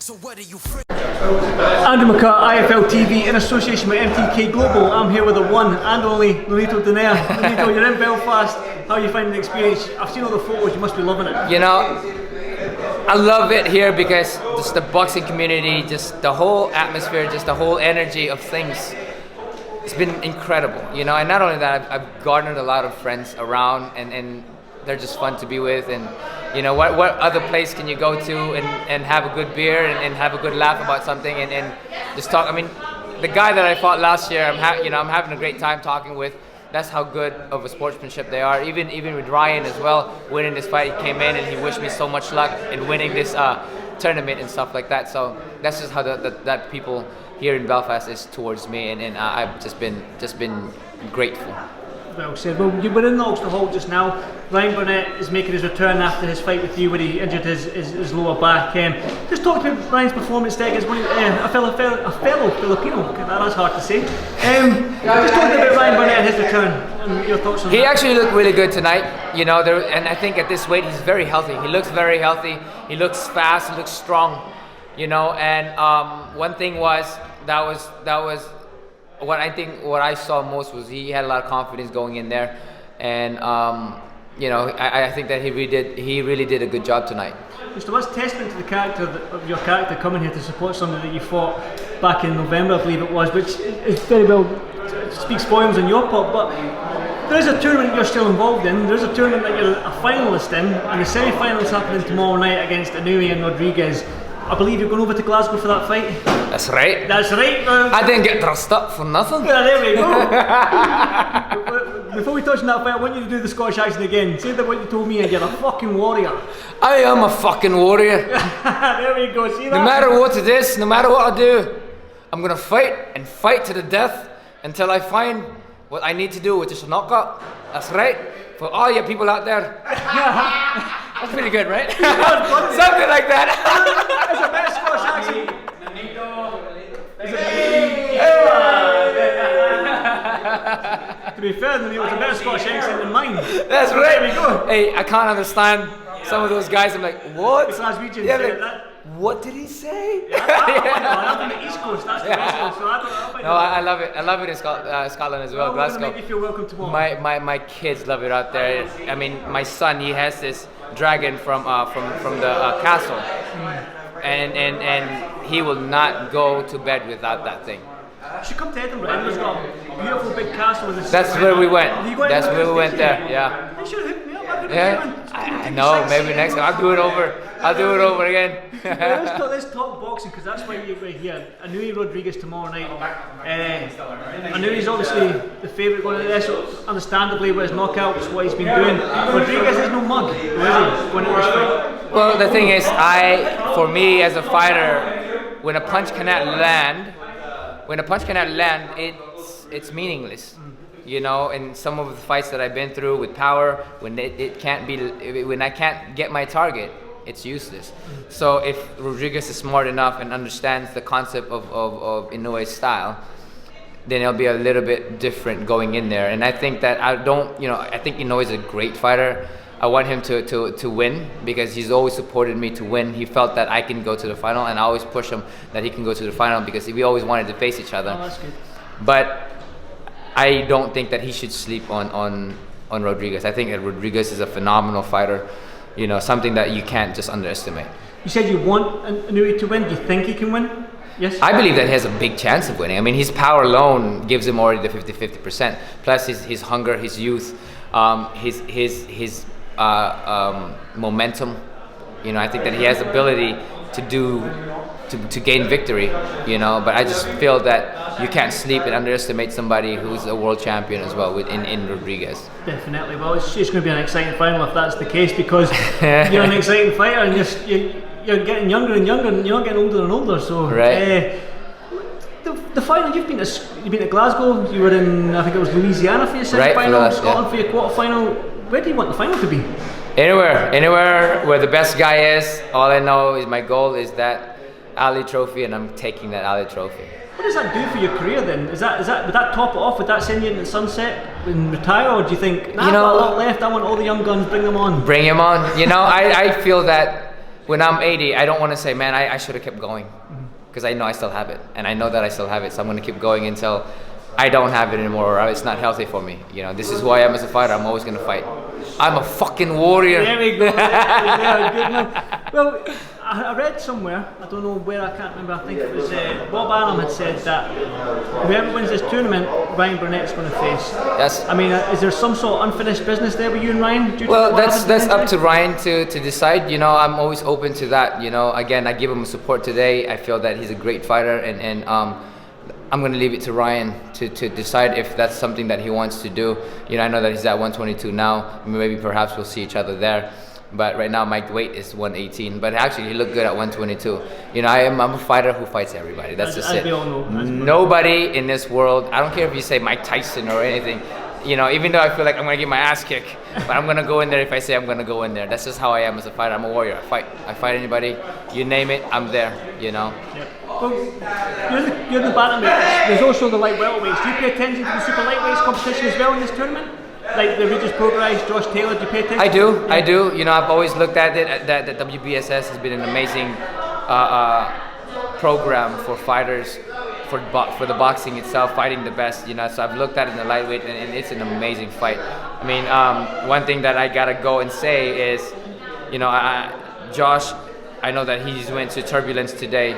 So what are you free? Andrew McCART, IFL TV, in association with MTK Global. I'm here with the one and only Nonito Donaire. Nonito, you're in Belfast. How are you finding the experience? I've seen all the photos, you must be loving it. You know, I love it here because just the boxing community, just the whole atmosphere, just the whole energy of things. It's been incredible, you know, and not only that, I've garnered a lot of friends around and they're just fun to be with. And you know, what other place can you go to and have a good beer and have a good laugh about something and just talk. I mean, the guy that I fought last year, I'm having a great time talking with. That's how good of a sportsmanship they are. Even with Ryan as well, winning this fight, he came in and he wished me so much luck in winning this tournament and stuff like that. So that's just how that people here in Belfast is towards me, and I've just been grateful. Well said. Well, you were in the Ulster Hall just now. Ryan Burnett is making his return after his fight with you where he injured his lower back. Just talk about Ryan's performance today as a fellow Filipino. That's hard to say. Just talk about Ryan Burnett and his return and your thoughts on that. He actually looked really good tonight, you know, and I think at this weight he's very healthy. He looks very healthy. He looks fast. He looks strong, you know. And one thing was that was what I saw most was he had a lot of confidence going in there, and you know, I think that he really did a good job tonight. Mr. What's testament to the character of your character coming here to support somebody that you fought back in November, I believe it was, which is very well speaks volumes on your part. But there is a tournament you're still involved in. There's a tournament that you're a finalist in, and the semi-finals happening tomorrow night against Inoue and Rodriguez. I believe you're going over to Glasgow for that fight. That's right. That's right. I didn't get dressed up for nothing. Yeah, there we go. Before we touch on that fight, I want you to do the Scottish accent again. Say that what you told me, and you're a fucking warrior. I am a fucking warrior. There we go. See that? No matter what it is, no matter what I do, I'm gonna fight and fight to the death until I find what I need to do, which is a knockout. That's right. For all you people out there. That's pretty good, right? Something like that. It's a better Scottish accent. To be fair, it was a better Scottish accent than mine. That's right. There we go. Hey, I can't understand some of those guys. I'm like, what? It's Glaswegians. Yeah, like, what did he say? I'm from the East Coast. That's the West Coast. So I love it. I love it in Scotland as well. Glasgow. Make you feel welcome tomorrow. My kids love it out there. I mean, my son, he has this dragon from the castle, and he will not go to bed without that thing. You should come to Edinburgh. Edinburgh's got a beautiful big castle. That's where we went. That's where we went there. Yeah. You should hook me up. Yeah. I know. Maybe next time I'll do it over. I'll do it over again. Let's talk boxing, because that's why you're here. Inoue Rodriguez tomorrow night. Inoue's obviously the favourite going to this, understandably, with his knockouts, what he's been doing. Rodriguez is no mug, is he, going into this fight? Well, the thing is, for me as a fighter, when a punch cannot land, it's meaningless. You know, in some of the fights that I've been through with power, when I can't get my target, it's useless. So if Rodriguez is smart enough and understands the concept of Inoue's style, then it'll be a little bit different going in there. And I think that I think Inoue is a great fighter. I want him to win because he's always supported me to win. He felt that I can go to the final, and I always push him that he can go to the final because we always wanted to face each other. Oh, that's good. But I don't think that he should sleep on Rodriguez. I think that Rodriguez is a phenomenal fighter. You know, something that you can't just underestimate. You said you want Inoue to win. Do you think he can win? Yes? I believe that he has a big chance of winning. I mean, his power alone gives him already the 50%. Plus his hunger, his youth, his momentum. You know, I think that he has ability to gain victory, you know, but I just feel that you can't sleep and underestimate somebody who's a world champion as well in Rodriguez. Definitely. Well, it's just going to be an exciting final if that's the case, because you're an exciting fighter and you're getting younger and younger and you're not getting older and older. So right. The final, you've been to Glasgow, you were in, I think it was Louisiana for your semi-final, right, Scotland for your quarter-final. Where do you want the final to be? Anywhere where the best guy is. All I know is my goal is that Ali Trophy, and I'm taking that Ali Trophy. What does that do for your career then? Would that top it off? Would that send you into the sunset and retire, or do you think, I've got a lot left, I want all the young guns, bring them on? Bring them on. You know, I feel that when I'm 80, I don't want to say, man, I should have kept going, because I know I still have it, and I know that I still have it. So I'm going to keep going until I don't have it anymore, or it's not healthy for me. You know, this is who I am as a fighter. I'm always going to fight. I'm a fucking warrior. There we go. Yeah, good man. Well, I read somewhere, I don't know where, I can't remember, I think it was Bob Arum had said that whoever wins this tournament, Ryan Burnett's going to face. Yes. I mean, is there some sort of unfinished business there with you and Ryan? Well, that's up to Ryan to decide. You know, I'm always open to that. You know, again, I give him support today. I feel that he's a great fighter, and I'm going to leave it to Ryan to decide if that's something that he wants to do. You know, I know that he's at 122 now. Maybe perhaps we'll see each other there. But right now my weight is 118. But actually he looked good at 122. You know, I'm a fighter who fights everybody. That's just it. Nobody in this world, I don't care if you say Mike Tyson or anything, you know, even though I feel like I'm going to get my ass kicked, but I'm going to go in there if I say I'm going to go in there. That's just how I am as a fighter. I'm a warrior. I fight anybody. You name it, I'm there, you know. Yep. Well, you're the bantamweight. There's also the light welterweights. Do you pay attention to the super lightweights competition as well in this tournament? Like the Regis Prograis, Josh Taylor, do you pay attention? I do. You know, I've always looked at it, that WBSS has been an amazing program for fighters, for the boxing itself, fighting the best, you know. So I've looked at it in the lightweight, and it's an amazing fight. I mean, one thing that I gotta go and say is, you know, Josh, I know that he's went to Turbulence today,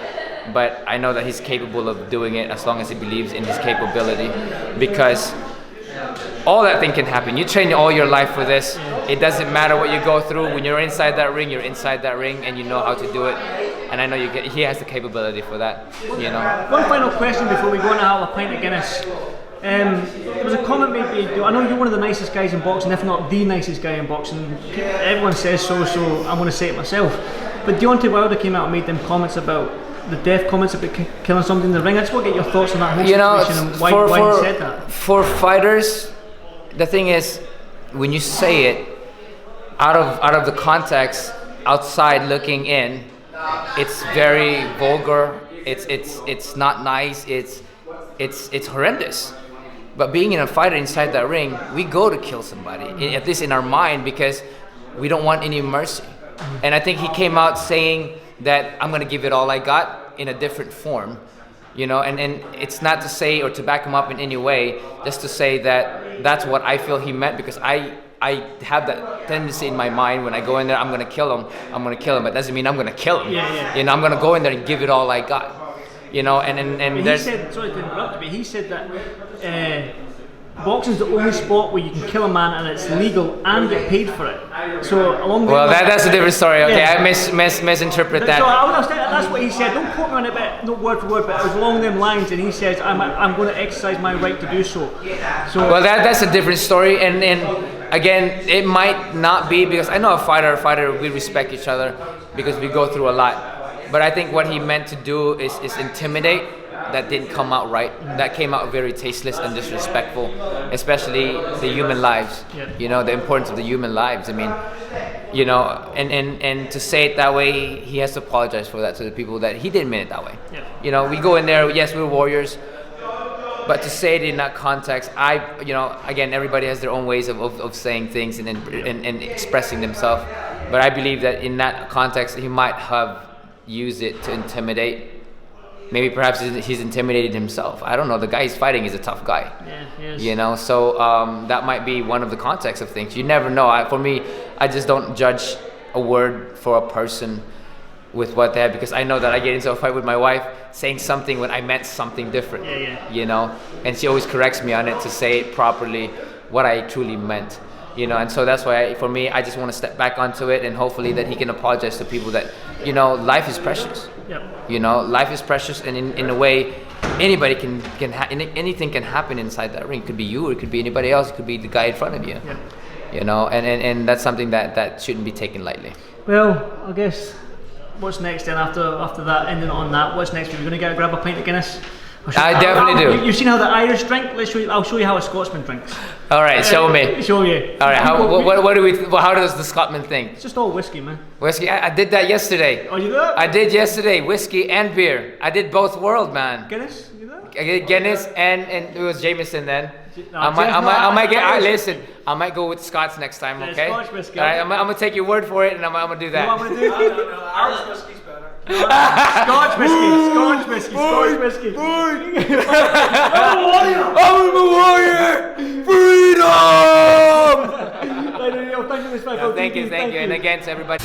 but I know that he's capable of doing it as long as he believes in his capability, because all that thing can happen. You train all your life for this. It doesn't matter what you go through. When you're inside that ring, you're inside that ring, and you know how to do it. And I know he has the capability for that. You know. One final question before we go and have a pint of Guinness. There was a comment made by you. I know you're one of the nicest guys in boxing, if not the nicest guy in boxing. Everyone says so I'm going to say it myself. But Deontay Wilder came out and made them comments about the death comments about killing somebody in the ring. I just want to get your thoughts on that whole situation and why you said that. For fighters, the thing is, when you say it out of the context, outside looking in, it's very vulgar. It's not nice. It's horrendous. But being in a fighter inside that ring, we go to kill somebody, at least in our mind, because we don't want any mercy. And I think he came out saying that I'm gonna give it all I got in a different form, you know, and it's not to say or to back him up in any way, just to say that that's what I feel he meant, because I have that tendency in my mind when I go in there, I'm gonna kill him, but it doesn't mean I'm gonna kill him. Yeah. You know, I'm gonna go in there and give it all I got, you know, and he said, sorry to interrupt you, but he said that boxing's the only sport where you can kill a man and it's legal and get paid for it. So along the that's a different story. Okay, yeah. I misinterpret that. So that's what he said. Don't quote me on it, but not word for word, but it was along them lines. And he says, "I'm going to exercise my right to do so." Well, that's a different story. And again, it might not be, because I know a fighter. We respect each other because we go through a lot. But I think what he meant to do is intimidate. That didn't come out right. That came out very tasteless and disrespectful, especially the human lives. You know, the importance of the human lives. I mean, you know, and to say it that way, he has to apologize for that to the people that he didn't mean it that way. You know, we go in there, yes, we're warriors, but to say it in that context, you know, again, everybody has their own ways of saying things and expressing themselves. But I believe that in that context, he might have used it to intimidate. Maybe perhaps he's intimidated himself. I don't know. The guy he's fighting is a tough guy. Yeah, he is. You know, so that might be one of the contexts of things. You never know. For me, I just don't judge a word for a person with what they have, because I know that I get into a fight with my wife saying something when I meant something different. You know, and she always corrects me on it to say it properly, what I truly meant. You know, and so that's why for me, I just want to step back onto it, and hopefully that he can apologize to people that, you know, life is precious. You know, life is precious, and in a way, anybody anything can happen inside that ring. It could be you, or it could be anybody else. It could be the guy in front of you. You know, and that's something that shouldn't be taken lightly. Well, I guess what's next then after that, ending on that? What's next? We're going to go grab a pint of Guinness. I definitely do. You've seen how the Irish drink? I'll show you how a Scotsman drinks. All right, show me. Show you. All right, how does the Scotsman think? It's just all whiskey, man. Whiskey? I did that yesterday. Oh, you did that? I did yesterday, whiskey and beer. I did both world, man. Guinness? You did that? Guinness and it was Jameson then. I might get. Listen, I might go with Scots next time. Okay. Scotch whiskey. All right, I'm gonna take your word for it, and I'm gonna do that. You know what I'm gonna do? No, Irish whiskey's better. Scotch whiskey. I'm a warrior. Freedom. Thank you, Thank you, and again to everybody.